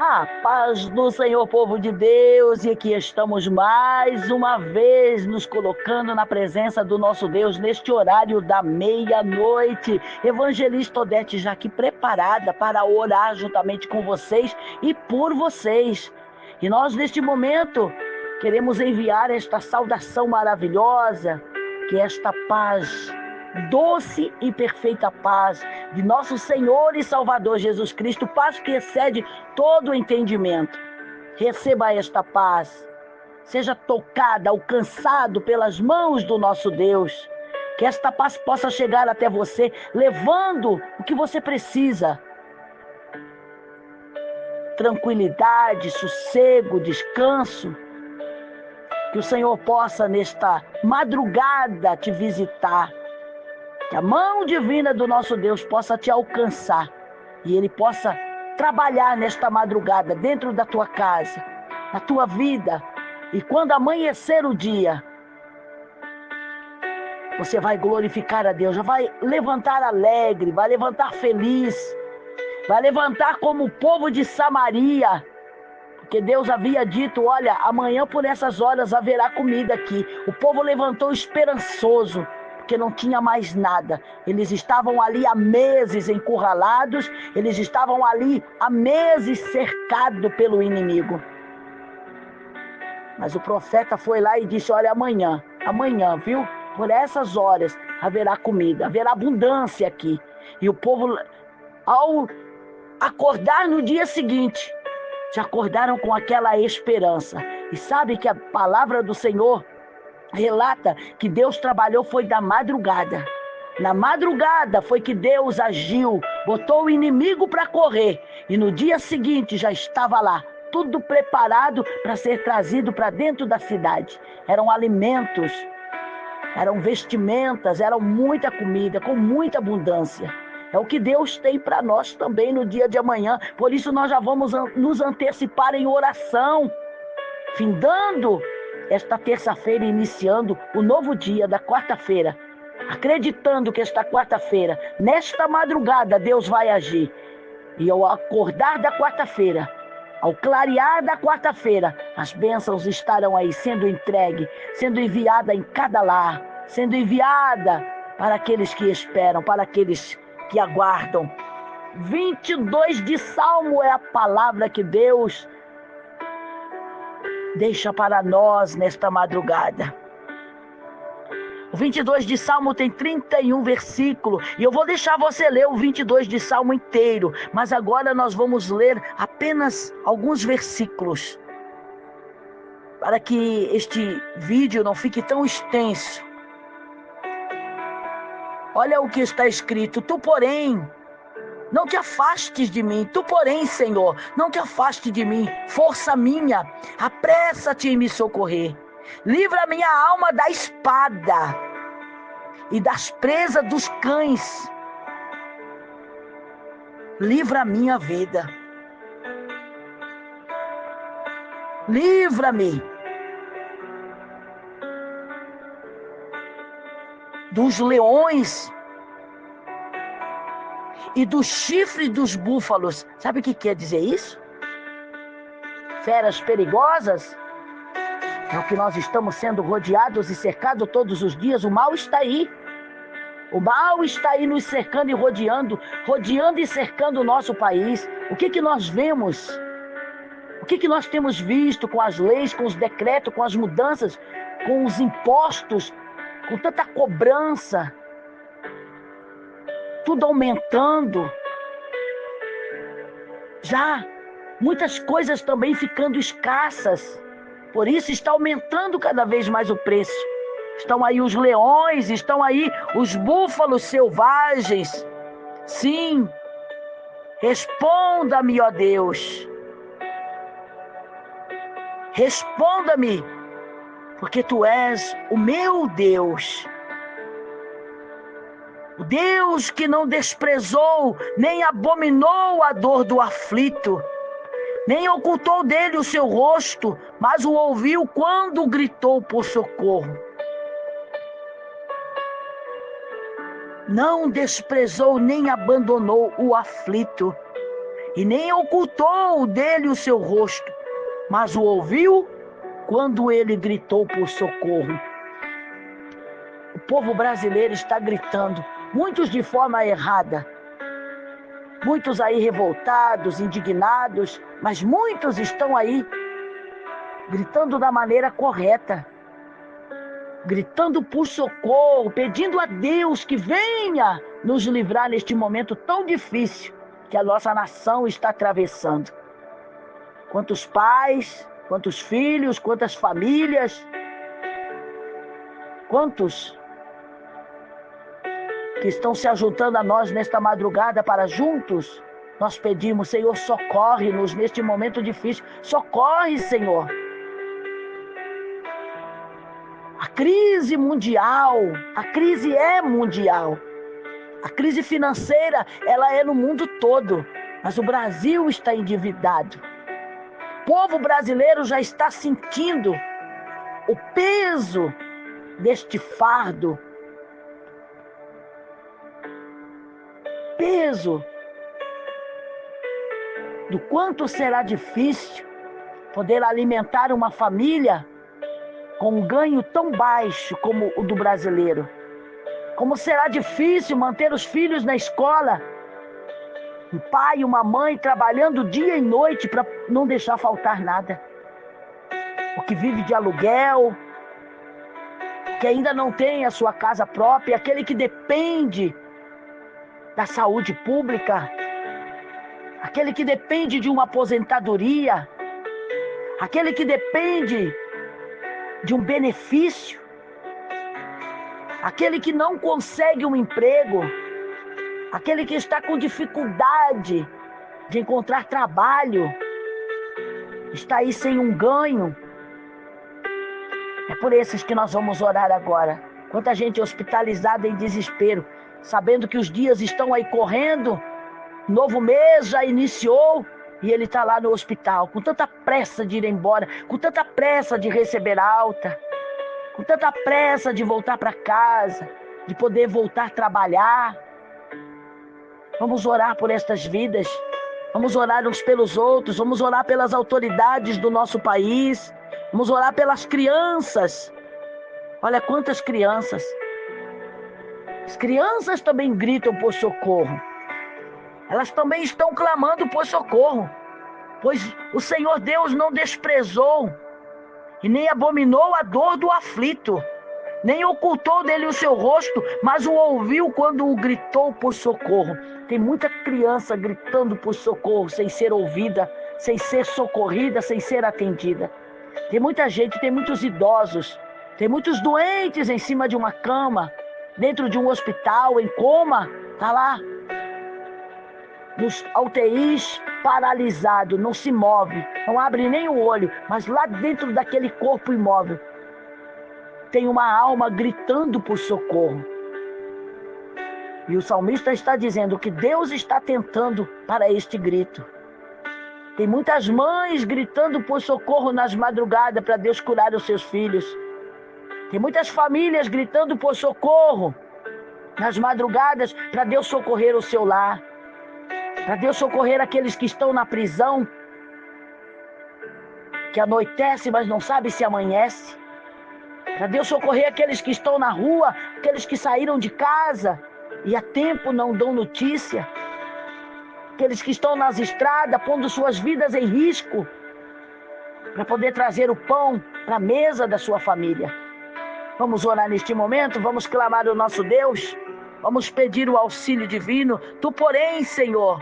A paz do Senhor, povo de Deus, e aqui estamos mais uma vez nos colocando na presença do nosso Deus neste horário da meia-noite. Evangelista Odete já aqui preparada para orar juntamente com vocês e por vocês. E nós neste momento queremos enviar esta saudação maravilhosa, que esta paz, doce e perfeita paz de nosso Senhor e Salvador Jesus Cristo, paz que excede todo o entendimento. Receba esta paz, seja tocada, alcançado pelas mãos do nosso Deus, que esta paz possa chegar até você, levando o que você precisa: tranquilidade, sossego, descanso. Que o Senhor possa nesta madrugada te visitar, que a mão divina do nosso Deus possa te alcançar e Ele possa trabalhar nesta madrugada dentro da tua casa, na tua vida. E quando amanhecer o dia, você vai glorificar a Deus, já vai levantar alegre, vai levantar feliz, vai levantar como o povo de Samaria, porque Deus havia dito: olha, amanhã por essas horas haverá comida aqui. O povo levantou esperançoso, porque não tinha mais nada. Eles estavam ali há meses encurralados, eles estavam ali há meses cercados pelo inimigo. Mas o profeta foi lá e disse: olha, amanhã, viu? Por essas horas haverá comida, haverá abundância aqui. E o povo, ao acordar no dia seguinte, já acordaram com aquela esperança. E sabe que a palavra do Senhor relata que Deus trabalhou foi da madrugada. Na madrugada foi que Deus agiu, botou o inimigo para correr. E no dia seguinte já estava lá, tudo preparado para ser trazido para dentro da cidade. Eram alimentos, eram vestimentas, eram muita comida, com muita abundância. É o que Deus tem para nós também no dia de amanhã. Por isso nós já vamos nos antecipar em oração, findando esta terça-feira, iniciando o novo dia da quarta-feira, acreditando que esta quarta-feira, nesta madrugada, Deus vai agir. E ao acordar da quarta-feira, ao clarear da quarta-feira, as bênçãos estarão aí sendo entregue, sendo enviada em cada lar, sendo enviada para aqueles que esperam, para aqueles que aguardam. 22 de Salmo é a palavra que Deus deixa para nós nesta madrugada. O 22 de Salmo tem 31 versículos, e eu vou deixar você ler o 22 de Salmo inteiro, mas agora nós vamos ler apenas alguns versículos, para que este vídeo não fique tão extenso. Olha o que está escrito: tu, porém, não te afastes de mim. Tu, porém, Senhor, não te afastes de mim. Força minha, apressa-te em me socorrer. Livra minha alma da espada e das presas dos cães. Livra a minha vida. Livra-me dos leões e do chifre dos búfalos. Sabe o que quer dizer isso? Feras perigosas. É o que nós estamos sendo rodeados e cercados todos os dias. O mal está aí. O mal está aí nos cercando e rodeando e cercando o nosso país. O que nós vemos? O que nós temos visto com as leis, com os decretos, com as mudanças, com os impostos, com tanta cobrança? Tudo aumentando. Já muitas coisas também ficando escassas. Por isso está aumentando cada vez mais o preço. Estão aí os leões, estão aí os búfalos selvagens. Sim, responda-me, ó Deus. Responda-me, porque tu és o meu Deus. O Deus que não desprezou, nem abominou a dor do aflito, nem ocultou dele o seu rosto, mas o ouviu quando gritou por socorro. Não desprezou nem abandonou o aflito. e nem ocultou dele o seu rosto, mas o ouviu quando ele gritou por socorro. O povo brasileiro está gritando, muitos de forma errada, muitos aí revoltados, indignados, mas muitos estão aí gritando da maneira correta, gritando por socorro, pedindo a Deus que venha nos livrar neste momento tão difícil que a nossa nação está atravessando. Quantos pais, quantos filhos, quantas famílias, quantos que estão se ajuntando a nós nesta madrugada para juntos nós pedimos, Senhor, socorre-nos neste momento difícil. Socorre, Senhor. A crise mundial, a crise é mundial. A crise financeira, ela é no mundo todo, mas o Brasil está endividado. O povo brasileiro já está sentindo o peso deste fardo, peso do quanto será difícil poder alimentar uma família com um ganho tão baixo como o do brasileiro. Como será difícil manter os filhos na escola, um pai e uma mãe trabalhando dia e noite para não deixar faltar nada. O que vive de aluguel, que ainda não tem a sua casa própria, aquele que depende da saúde pública, aquele que depende de uma aposentadoria, aquele que depende de um benefício, aquele que não consegue um emprego, aquele que está com dificuldade de encontrar trabalho, está aí sem um ganho. É por esses que nós vamos orar agora. Quanta gente hospitalizada em desespero, sabendo que os dias estão aí correndo, novo mês já iniciou e ele está lá no hospital, com tanta pressa de ir embora, com tanta pressa de receber alta, com tanta pressa de voltar para casa, de poder voltar a trabalhar. Vamos orar por estas vidas, vamos orar uns pelos outros, vamos orar pelas autoridades do nosso país, vamos orar pelas crianças. Olha quantas crianças. As crianças também gritam por socorro. Elas também estão clamando por socorro, pois o Senhor Deus não desprezou e nem abominou a dor do aflito, nem ocultou dele o seu rosto, mas o ouviu quando o gritou por socorro. Tem muita criança gritando por socorro, sem ser ouvida, sem ser socorrida, sem ser atendida. Tem muita gente, tem muitos idosos, tem muitos doentes em cima de uma cama, dentro de um hospital, em coma, está lá, nos UTIs, paralisado, não se move, não abre nem o olho, mas lá dentro daquele corpo imóvel, tem uma alma gritando por socorro. E o salmista está dizendo que Deus está atentando para este grito. Tem muitas mães gritando por socorro nas madrugadas para Deus curar os seus filhos. Tem muitas famílias gritando por socorro nas madrugadas para Deus socorrer o seu lar, para Deus socorrer aqueles que estão na prisão, que anoitece, mas não sabe se amanhece. Para Deus socorrer aqueles que estão na rua, aqueles que saíram de casa e há tempo não dão notícia. Aqueles que estão nas estradas, pondo suas vidas em risco, para poder trazer o pão para a mesa da sua família. Vamos orar neste momento, vamos clamar ao nosso Deus, vamos pedir o auxílio divino. Tu, porém, Senhor,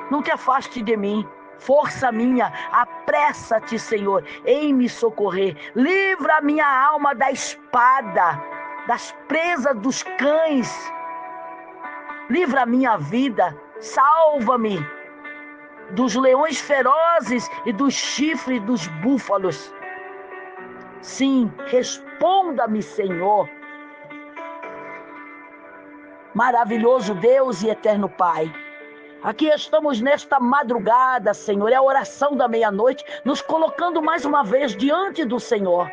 não te afaste de mim. Força minha, apressa-te, Senhor, em me socorrer. Livra a minha alma da espada, das presas dos cães. Livra a minha vida, salva-me dos leões ferozes e dos chifres dos búfalos. Sim, responda-me, Senhor. Maravilhoso Deus e eterno Pai, aqui estamos nesta madrugada, Senhor, é a oração da meia-noite, nos colocando mais uma vez diante do Senhor.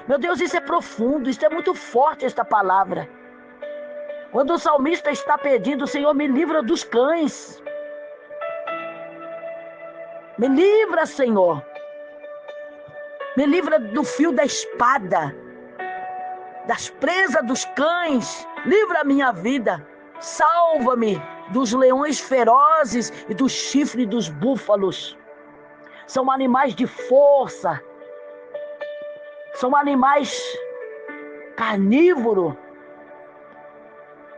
Meu Deus, isso é profundo, isso é muito forte, esta palavra. Quando o salmista está pedindo, Senhor, me livra dos cães. Me livra, Senhor. Me livra do fio da espada, das presas dos cães. Livra a minha vida. Salva-me dos leões ferozes e do chifre dos búfalos. São animais de força. São animais carnívoros.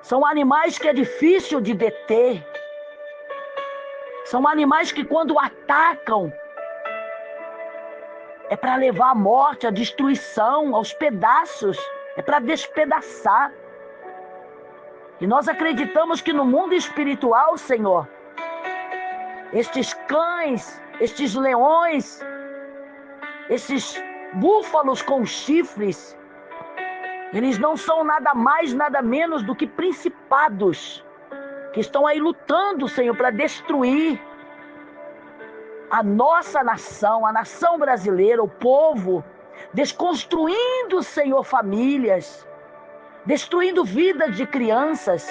São animais que é difícil de deter. São animais que quando atacam, é para levar à morte, à destruição, aos pedaços. É para despedaçar. E nós acreditamos que no mundo espiritual, Senhor, estes cães, estes leões, esses búfalos com chifres, eles não são nada mais, nada menos do que principados que estão aí lutando, Senhor, para destruir a nossa nação, a nação brasileira, o povo, desconstruindo, Senhor, famílias, destruindo vidas de crianças.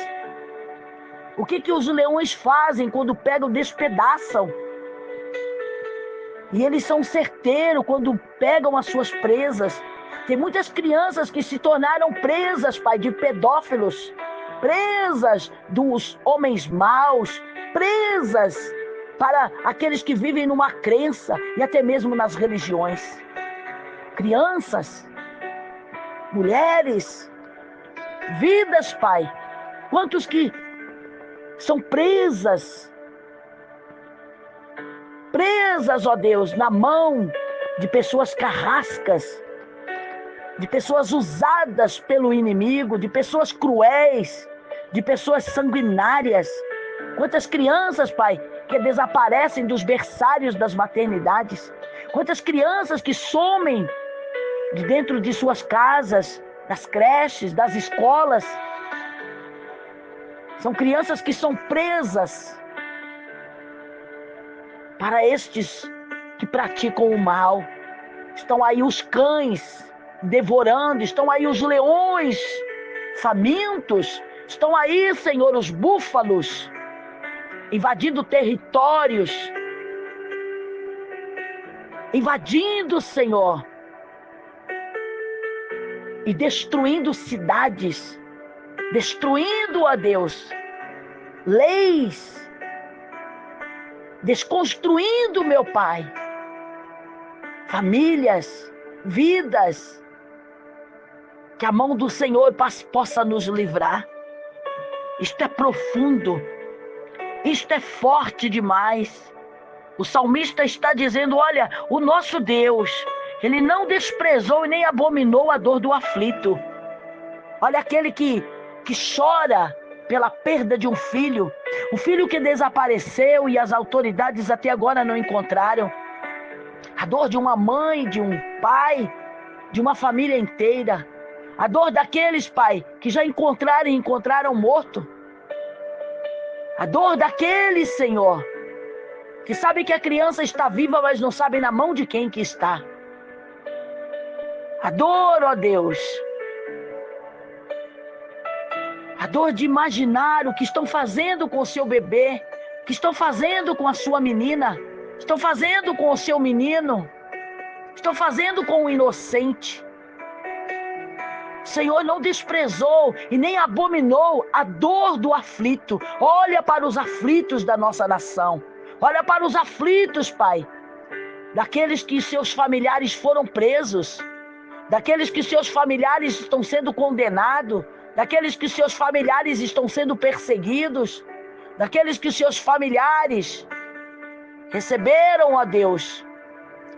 O que os leões fazem quando pegam, despedaçam? E eles são certeiros quando pegam as suas presas. Tem muitas crianças que se tornaram presas, Pai, de pedófilos, presas dos homens maus, presas para aqueles que vivem numa crença e até mesmo nas religiões. Crianças, mulheres, vidas, Pai. Quantos que são presas, ó Deus, na mão de pessoas carrascas, de pessoas usadas pelo inimigo, de pessoas cruéis, de pessoas sanguinárias. Quantas crianças, Pai, que desaparecem dos berçários das maternidades. Quantas crianças que somem de dentro de suas casas, das creches, das escolas. São crianças que são presas para estes que praticam o mal. Estão aí os cães devorando, estão aí os leões famintos, estão aí, Senhor, os búfalos invadindo territórios, invadindo, Senhor, e destruindo cidades, destruindo, ó Deus, leis, desconstruindo, meu Pai, famílias, vidas. Que a mão do Senhor possa nos livrar. Isto é profundo, isto é forte demais. O salmista está dizendo, olha, o nosso Deus, Ele não desprezou e nem abominou a dor do aflito. Olha aquele que chora pela perda de um filho que desapareceu e as autoridades até agora não encontraram. A dor de uma mãe, de um pai, de uma família inteira. A dor daqueles, Pai, que já encontraram e encontraram morto. A dor daqueles, Senhor, que sabem que a criança está viva, mas não sabem na mão de quem que está. A dor, ó Deus. A dor de imaginar o que estão fazendo com o seu bebê, o que estão fazendo com a sua menina, estão fazendo com o seu menino, estão fazendo com o inocente. O Senhor não desprezou e nem abominou a dor do aflito. Olha para os aflitos da nossa nação. Olha para os aflitos, Pai, daqueles que seus familiares foram presos, daqueles que seus familiares estão sendo condenados, daqueles que seus familiares estão sendo perseguidos, daqueles que seus familiares receberam, ó Deus,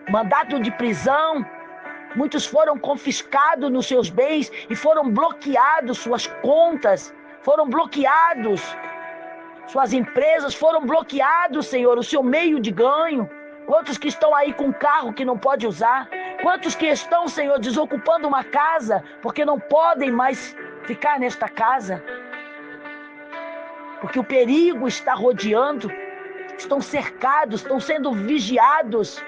mandato de prisão. Muitos foram confiscados nos seus bens e foram bloqueados suas contas, foram bloqueados suas empresas, foram bloqueados, Senhor, o seu meio de ganho. Quantos que estão aí com carro que não pode usar? Quantos que estão, Senhor, desocupando uma casa porque não podem mais ficar nesta casa? Porque o perigo está rodeando, estão cercados, estão sendo vigiados,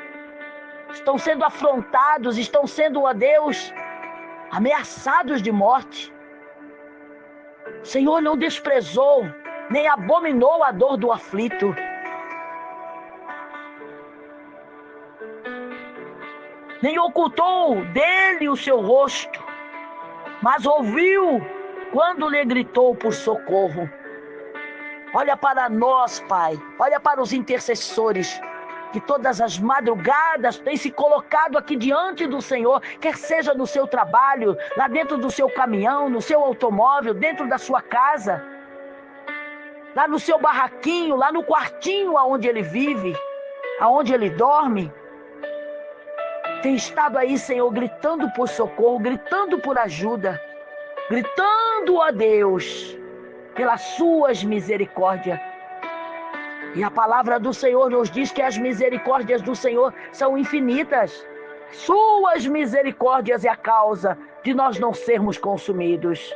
estão sendo afrontados, estão sendo, ó Deus, ameaçados de morte. O Senhor não desprezou, nem abominou a dor do aflito. nem ocultou dele o seu rosto, mas ouviu quando lhe gritou por socorro. Olha para nós, Pai, olha para os intercessores, que todas as madrugadas têm se colocado aqui diante do Senhor, quer seja no seu trabalho, lá dentro do seu caminhão, no seu automóvel, dentro da sua casa, lá no seu barraquinho, lá no quartinho aonde ele vive, aonde ele dorme. Tem estado aí, Senhor, gritando por socorro, gritando por ajuda, gritando a Deus pelas suas misericórdias. E a palavra do Senhor nos diz que as misericórdias do Senhor são infinitas. Suas misericórdias é a causa de nós não sermos consumidos.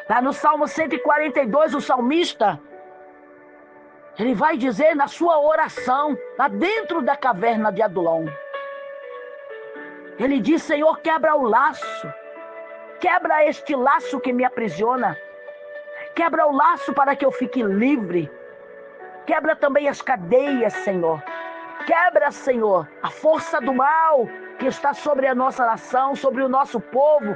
Lá no Salmo 142, o salmista, ele vai dizer na sua oração, lá dentro da caverna de Adulão, ele diz: Senhor, quebra o laço, quebra este laço que me aprisiona, quebra o laço para que eu fique livre, quebra também as cadeias, Senhor, quebra, Senhor, a força do mal que está sobre a nossa nação, sobre o nosso povo.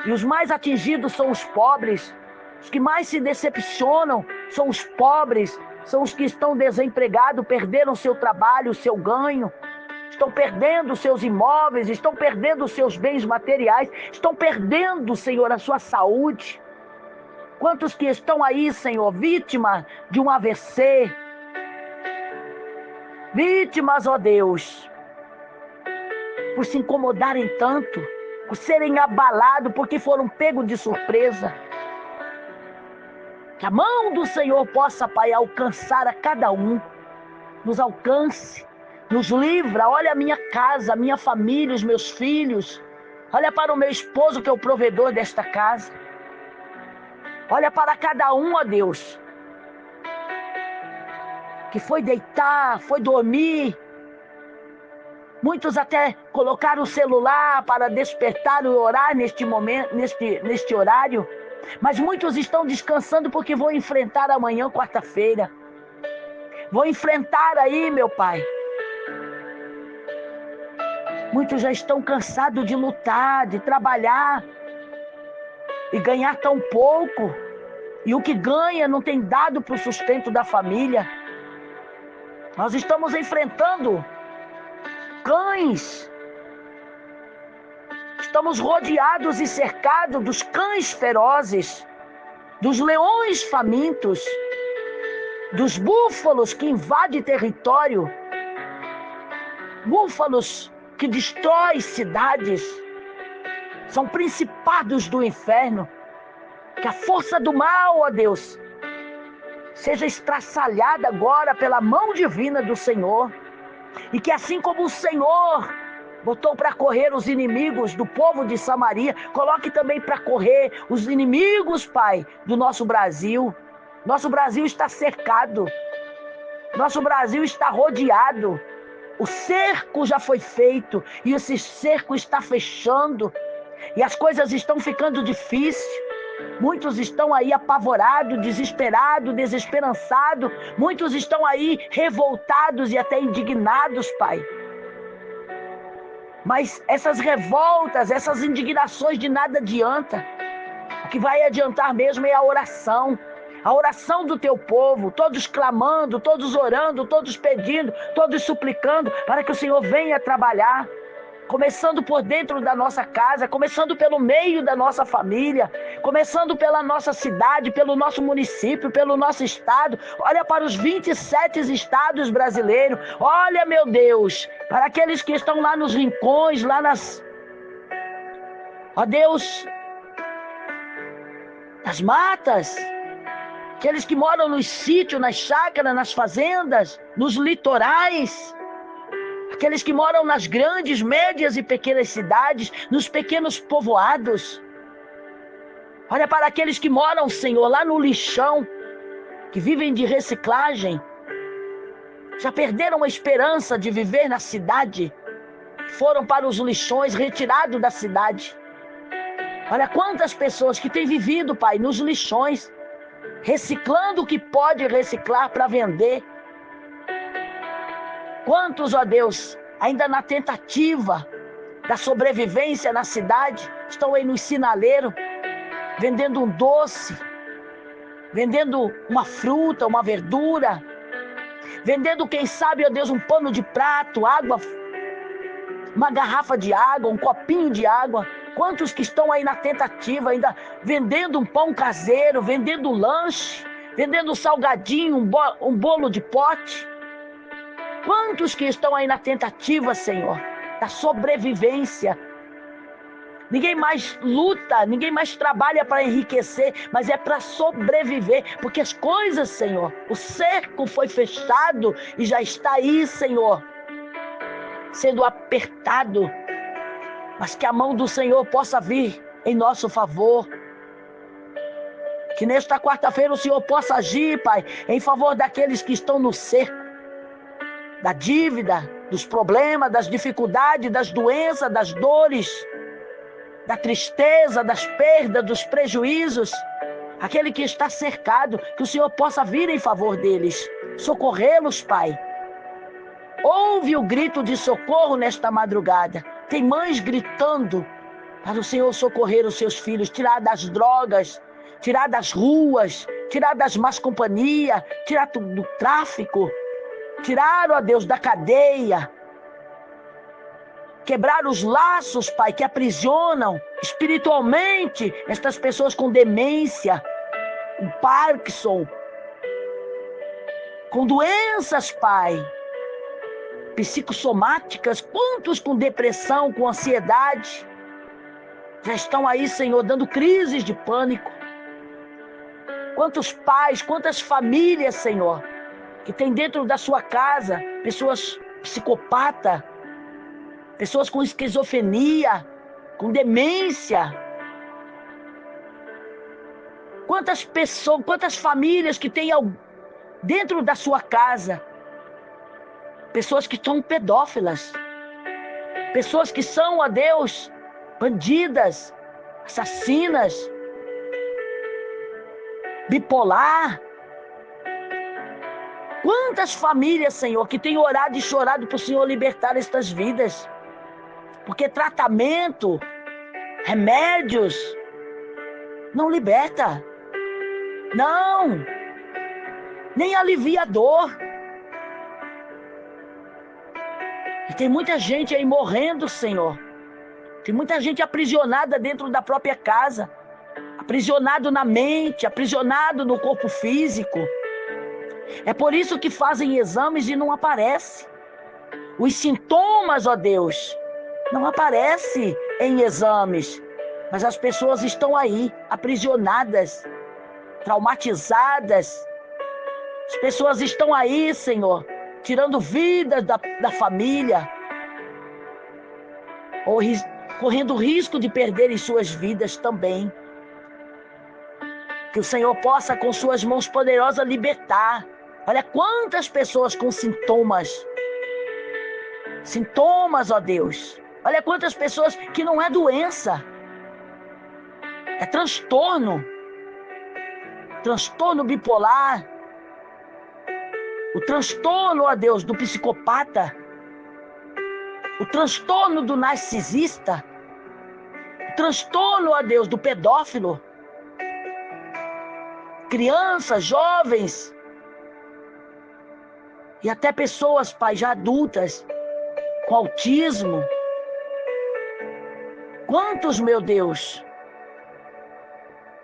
E os mais atingidos são os pobres, os que mais se decepcionam são os pobres, são os que estão desempregados, perderam seu trabalho, seu ganho, estão perdendo seus imóveis, estão perdendo seus bens materiais, estão perdendo, Senhor, a sua saúde. Quantos que estão aí, Senhor, vítimas de um AVC, vítimas, ó Deus, por se incomodarem tanto, por serem abalados, porque foram pegos de surpresa. Que a mão do Senhor possa, Pai, alcançar a cada um, nos alcance, nos livra. Olha a minha casa, a minha família, os meus filhos. Olha para o meu esposo, que é o provedor desta casa. Olha para cada um, ó Deus, que foi deitar, foi dormir. Muitos até colocaram o celular para despertar e orar neste momento, neste horário. Mas muitos estão descansando porque vão enfrentar amanhã, quarta-feira. Vão enfrentar aí, meu Pai. Muitos já estão cansados de lutar, de trabalhar e ganhar tão pouco. E o que ganha não tem dado para o sustento da família. Nós estamos enfrentando cães. Estamos rodeados e cercados dos cães ferozes, dos leões famintos, dos búfalos que invadem território, búfalos que destroem cidades. São principados do inferno. Que a força do mal, ó Deus, seja estraçalhada agora pela mão divina do Senhor. E que assim como o Senhor botou para correr os inimigos do povo de Samaria, coloque também para correr os inimigos, Pai, do nosso Brasil. Nosso Brasil está cercado. Nosso Brasil está rodeado. O cerco já foi feito e esse cerco está fechando. E as coisas estão ficando difíceis. Muitos estão aí apavorados, desesperados, desesperançados. Muitos estão aí revoltados e até indignados, Pai. Mas essas revoltas, essas indignações de nada adianta. O que vai adiantar mesmo é a oração. A oração do teu povo, todos clamando, todos orando, todos pedindo, todos suplicando para que o Senhor venha trabalhar. Começando por dentro da nossa casa, começando pelo meio da nossa família, começando pela nossa cidade, pelo nosso município, pelo nosso estado. Olha para os 27 estados brasileiros. Olha, meu Deus, para aqueles que estão lá nos rincões, lá nas... Ó Deus, nas matas, aqueles que moram nos sítios, nas chácaras, nas fazendas, nos litorais, aqueles que moram nas grandes, médias e pequenas cidades, nos pequenos povoados. Olha para aqueles que moram, Senhor, lá no lixão, que vivem de reciclagem, já perderam a esperança de viver na cidade, foram para os lixões, retirados da cidade. Olha quantas pessoas que têm vivido, Pai, nos lixões, reciclando o que pode reciclar para vender. Quantos, ó Deus, ainda na tentativa da sobrevivência na cidade, estão aí no sinaleiro, vendendo um doce, vendendo uma fruta, uma verdura, vendendo, quem sabe, ó Deus, um pano de prato, água, uma garrafa de água, um copinho de água. Quantos que estão aí na tentativa, ainda vendendo um pão caseiro, vendendo lanche, vendendo um salgadinho, um bolo de pote. Quantos que estão aí na tentativa, Senhor, da sobrevivência. Ninguém mais luta, ninguém mais trabalha para enriquecer, mas é para sobreviver, porque as coisas, Senhor, o cerco foi fechado e já está aí, Senhor, sendo apertado, mas que a mão do Senhor possa vir em nosso favor. Que nesta quarta-feira o Senhor possa agir, Pai, em favor daqueles que estão no cerco, da dívida, dos problemas, das dificuldades, das doenças, das dores, da tristeza, das perdas, dos prejuízos. Aquele que está cercado, que o Senhor possa vir em favor deles, socorrê-los, Pai. Ouve o grito de socorro nesta madrugada. Tem mães gritando para o Senhor socorrer os seus filhos, tirar das drogas, tirar das ruas, tirar das más companhias, tirar do tráfico, tirar, ó Deus, da cadeia, quebrar os laços, Pai, que aprisionam espiritualmente estas pessoas com demência, com Parkinson, com doenças, Pai, psicossomáticas. Quantos com depressão, com ansiedade, já estão aí, Senhor, dando crises de pânico. Quantos pais, quantas famílias, Senhor, que tem dentro da sua casa pessoas psicopatas, pessoas com esquizofrenia, com demência. Quantas pessoas, quantas famílias que tem dentro da sua casa pessoas que são pedófilas, pessoas que são, ó Deus, bandidas, assassinas, bipolar. Quantas famílias, Senhor, que têm orado e chorado para o Senhor libertar estas vidas. Porque tratamento, remédios, não liberta. Não. Nem alivia a dor. E tem muita gente aí morrendo, Senhor. Tem muita gente aprisionada dentro da própria casa. Aprisionado na mente, aprisionado no corpo físico. É por isso que fazem exames e não aparece. Os sintomas, ó Deus, não aparecem em exames. Mas as pessoas estão aí, aprisionadas, traumatizadas. As pessoas estão aí, Senhor, tirando vidas da família. Ou correndo risco de perderem suas vidas também. Que o Senhor possa, com suas mãos poderosas, libertar. Olha quantas pessoas com sintomas. Sintomas, ó Deus. Olha quantas pessoas que não é doença. É transtorno. Transtorno bipolar. O transtorno, ó Deus, do psicopata. O transtorno do narcisista. O transtorno, ó Deus, do pedófilo. Crianças, jovens. E até pessoas, Pai, já adultas, com autismo. Quantos, meu Deus,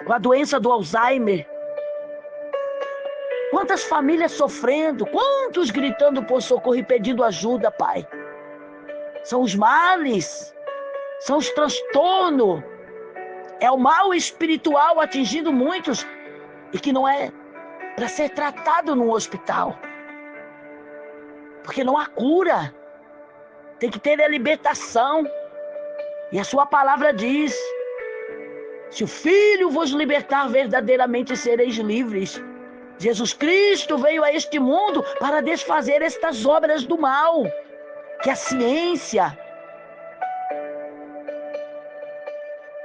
com a doença do Alzheimer. Quantas famílias sofrendo, quantos gritando por socorro e pedindo ajuda, Pai. São os males, são os transtornos. É o mal espiritual atingindo muitos e que não é para ser tratado num hospital. Porque não há cura. Tem que ter a libertação. E a sua palavra diz: se o Filho vos libertar, verdadeiramente sereis livres. Jesus Cristo veio a este mundo para desfazer estas obras do mal. Que a ciência,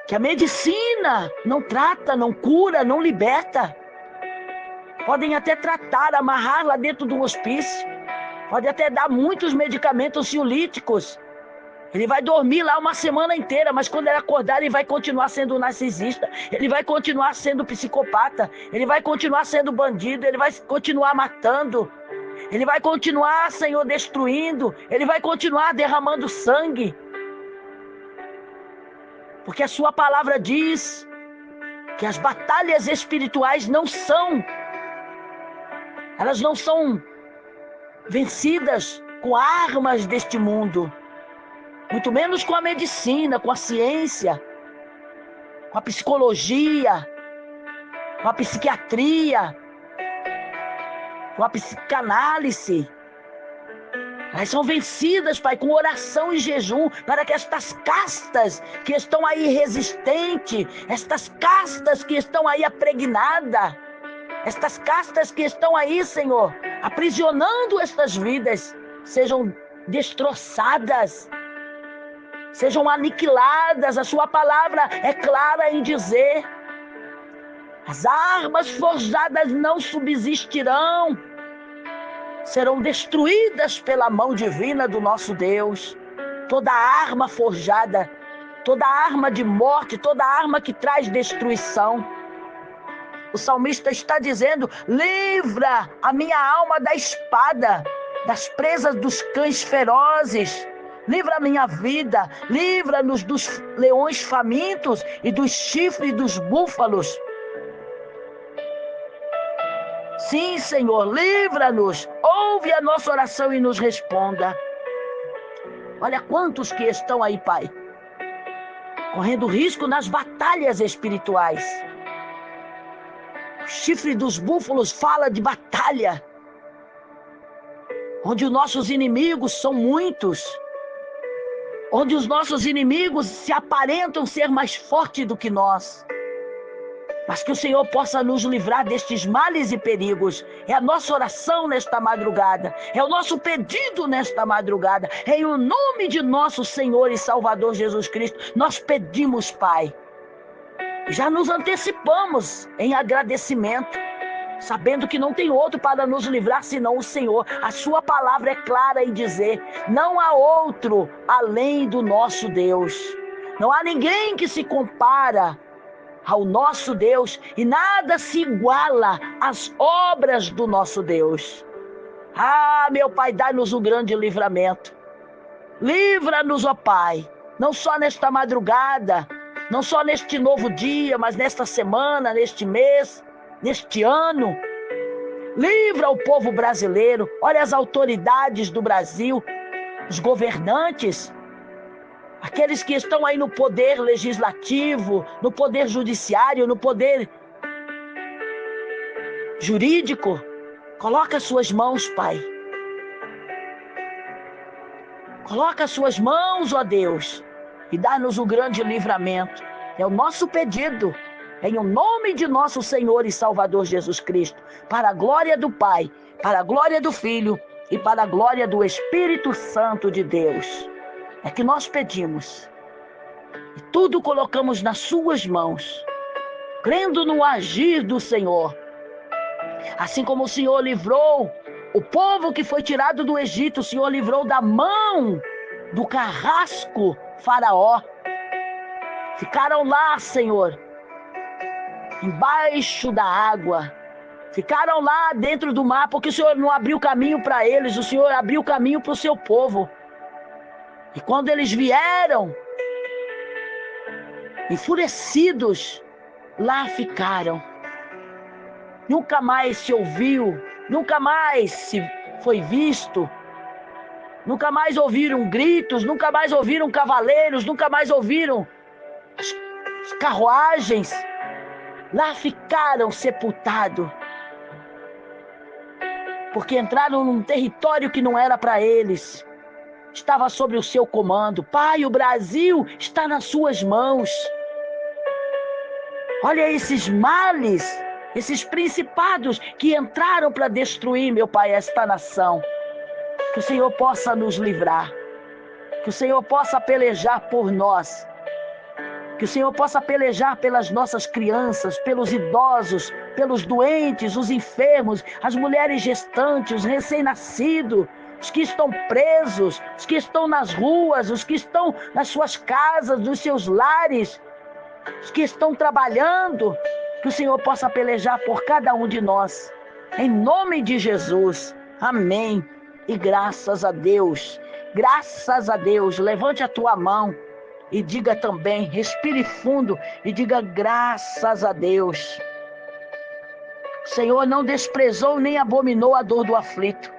que a medicina não trata, não cura, não liberta. Podem até tratar, amarrar lá dentro do hospício. Pode até dar muitos medicamentos ansiolíticos. Ele vai dormir lá uma semana inteira, mas quando ele acordar, ele vai continuar sendo narcisista, ele vai continuar sendo psicopata, ele vai continuar sendo bandido, ele vai continuar matando, ele vai continuar, Senhor, destruindo, ele vai continuar derramando sangue. Porque a sua palavra diz que as batalhas espirituais elas não são vencidas com armas deste mundo, muito menos com a medicina, com a ciência, com a psicologia, com a psiquiatria, com a psicanálise. Elas são vencidas, Pai, com oração e jejum, para que estas castas que estão aí resistentes, estas castas que estão aí apregnadas, estas castas que estão aí, Senhor, aprisionando estas vidas, sejam destroçadas, sejam aniquiladas. A sua palavra é clara em dizer: as armas forjadas não subsistirão, serão destruídas pela mão divina do nosso Deus. Toda arma forjada, toda arma de morte, toda arma que traz destruição. O salmista está dizendo: livra a minha alma da espada, das presas dos cães ferozes. Livra a minha vida, livra-nos dos leões famintos e dos chifres dos búfalos. Sim, Senhor, livra-nos. Ouve a nossa oração e nos responda. Olha quantos que estão aí, Pai, correndo risco nas batalhas espirituais. O chifre dos búfalos fala de batalha, onde os nossos inimigos são muitos, onde os nossos inimigos se aparentam ser mais fortes do que nós. Mas que o Senhor possa nos livrar destes males e perigos. É a nossa oração nesta madrugada, é o nosso pedido nesta madrugada. Em o nome de nosso Senhor e Salvador Jesus Cristo, nós pedimos, Pai. Já nos antecipamos em agradecimento, sabendo que não tem outro para nos livrar senão o Senhor. A sua palavra é clara em dizer: não há outro além do nosso Deus. Não há ninguém que se compara ao nosso Deus, e nada se iguala às obras do nosso Deus. Ah, meu Pai, dá-nos um grande livramento. Livra-nos, ó Pai, não só nesta madrugada, não só neste novo dia, mas nesta semana, neste mês, neste ano. Livra o povo brasileiro. Olha as autoridades do Brasil, os governantes, aqueles que estão aí no poder legislativo, no poder judiciário, no poder jurídico. Coloca as suas mãos, Pai. Coloca as suas mãos, ó Deus, e dá-nos o grande livramento. É o nosso pedido, em o nome de nosso Senhor e Salvador Jesus Cristo, para a glória do Pai, para a glória do Filho e para a glória do Espírito Santo de Deus. É que nós pedimos, e tudo colocamos nas suas mãos, crendo no agir do Senhor. Assim como o Senhor livrou o povo que foi tirado do Egito, o Senhor livrou da mão do carrasco Faraó. Ficaram lá, Senhor, embaixo da água. Ficaram lá dentro do mar, porque o Senhor não abriu caminho para eles, o Senhor abriu caminho para o seu povo. E quando eles vieram, enfurecidos, lá ficaram. Nunca mais se ouviu, nunca mais se foi visto, nunca mais ouviram gritos, nunca mais ouviram cavaleiros, nunca mais ouviram as carruagens. Lá ficaram sepultados, porque entraram num território que não era para eles. Estava sob o seu comando. Pai, o Brasil está nas suas mãos. Olha esses males, esses principados que entraram para destruir, meu Pai, esta nação. Que o Senhor possa nos livrar. Que o Senhor possa pelejar por nós. Que o Senhor possa pelejar pelas nossas crianças, pelos idosos, pelos doentes, os enfermos, as mulheres gestantes, os recém-nascidos. os que estão presos, os que estão nas ruas, os que estão nas suas casas, nos seus lares, os que estão trabalhando, que o Senhor possa pelejar por cada um de nós. Em nome de Jesus. Amém. E graças a Deus. Graças a Deus. Levante a tua mão e diga também, respire fundo e diga graças a Deus. O Senhor não desprezou nem abominou a dor do aflito.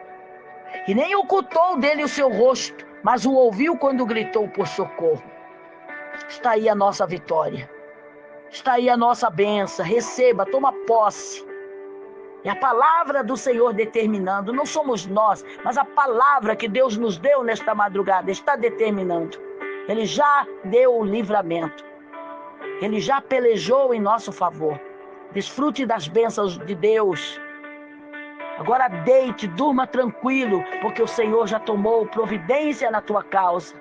E nem ocultou dele o seu rosto, mas o ouviu quando gritou por socorro. Está aí a nossa vitória. Está aí a nossa bênção. Receba, toma posse. É a palavra do Senhor determinando. Não somos nós, mas a palavra que Deus nos deu nesta madrugada está determinando. Ele já deu o livramento. Ele já pelejou em nosso favor. Desfrute das bênçãos de Deus. Agora deite, durma tranquilo, porque o Senhor já tomou providência na tua causa.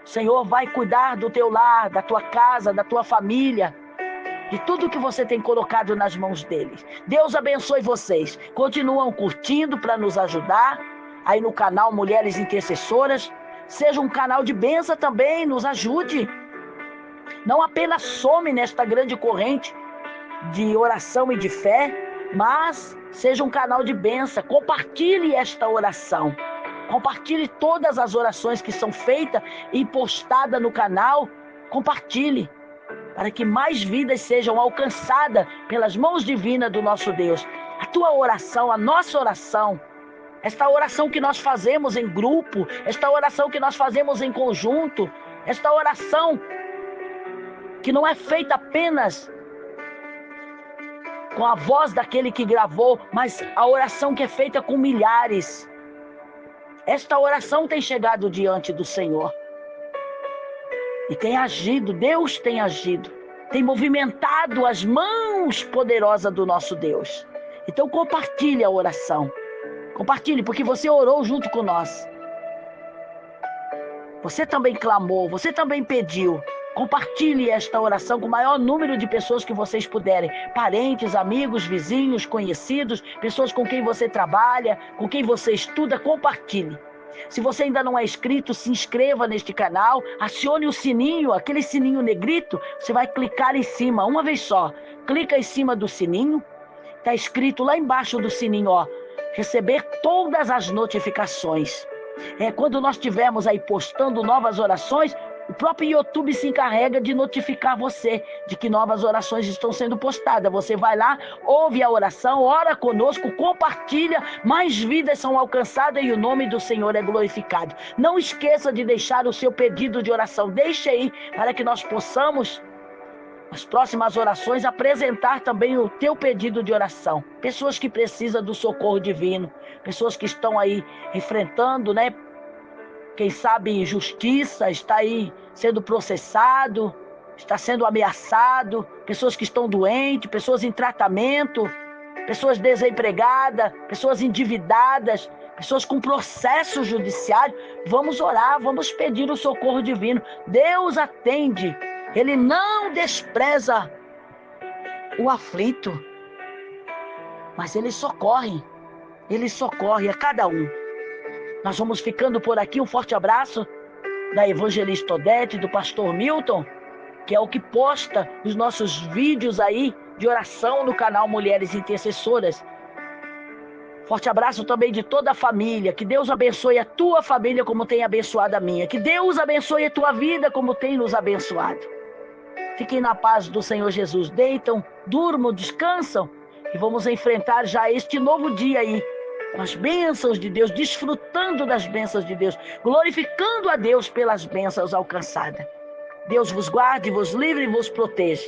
O Senhor vai cuidar do teu lar, da tua casa, da tua família, de tudo que você tem colocado nas mãos dele. Deus abençoe vocês. Continuam curtindo para nos ajudar. Aí no canal Mulheres Intercessoras. Seja um canal de bênção também, nos ajude. Não apenas some nesta grande corrente de oração e de fé, mas seja um canal de bênção. Compartilhe esta oração. Compartilhe todas as orações que são feitas e postadas no canal. Compartilhe, para que mais vidas sejam alcançadas pelas mãos divinas do nosso Deus. A tua oração, a nossa oração, esta oração que nós fazemos em grupo, esta oração que nós fazemos em conjunto, esta oração que não é feita apenas com a voz daquele que gravou, mas a oração que é feita com milhares. Esta oração tem chegado diante do Senhor. E tem agido, Deus tem agido. Tem movimentado as mãos poderosas do nosso Deus. Então compartilhe a oração. Compartilhe, porque você orou junto com nós. Você também clamou, você também pediu. Compartilhe esta oração com o maior número de pessoas que vocês puderem. Parentes, amigos, vizinhos, conhecidos, pessoas com quem você trabalha, com quem você estuda, compartilhe. Se você ainda não é inscrito, se inscreva neste canal, acione o sininho, aquele sininho negrito, você vai clicar em cima, uma vez só. Clica em cima do sininho, está escrito lá embaixo do sininho, ó, receber todas as notificações. Quando nós estivermos aí postando novas orações, o próprio YouTube se encarrega de notificar você de que novas orações estão sendo postadas. Você vai lá, ouve a oração, ora conosco, compartilha, mais vidas são alcançadas e o nome do Senhor é glorificado. Não esqueça de deixar o seu pedido de oração. Deixe aí para que nós possamos, nas próximas orações, apresentar também o teu pedido de oração. Pessoas que precisam do socorro divino, pessoas que estão aí enfrentando, quem sabe injustiça, está aí sendo processado, está sendo ameaçado, pessoas que estão doentes, pessoas em tratamento, pessoas desempregadas, pessoas endividadas, pessoas com processo judiciário. Vamos orar, vamos pedir o socorro divino. Deus atende, Ele não despreza o aflito, mas Ele socorre a cada um. Nós vamos ficando por aqui. Um forte abraço da evangelista Odete, do pastor Milton, que é o que posta os nossos vídeos aí de oração no canal Mulheres Intercessoras. Forte abraço também de toda a família. Que Deus abençoe a tua família como tem abençoado a minha. Que Deus abençoe a tua vida como tem nos abençoado. Fiquem na paz do Senhor Jesus. Deitam, durmam, descansam e vamos enfrentar já este novo dia aí, com as bênçãos de Deus, desfrutando das bênçãos de Deus, glorificando a Deus pelas bênçãos alcançadas. Deus vos guarde, vos livre e vos proteja.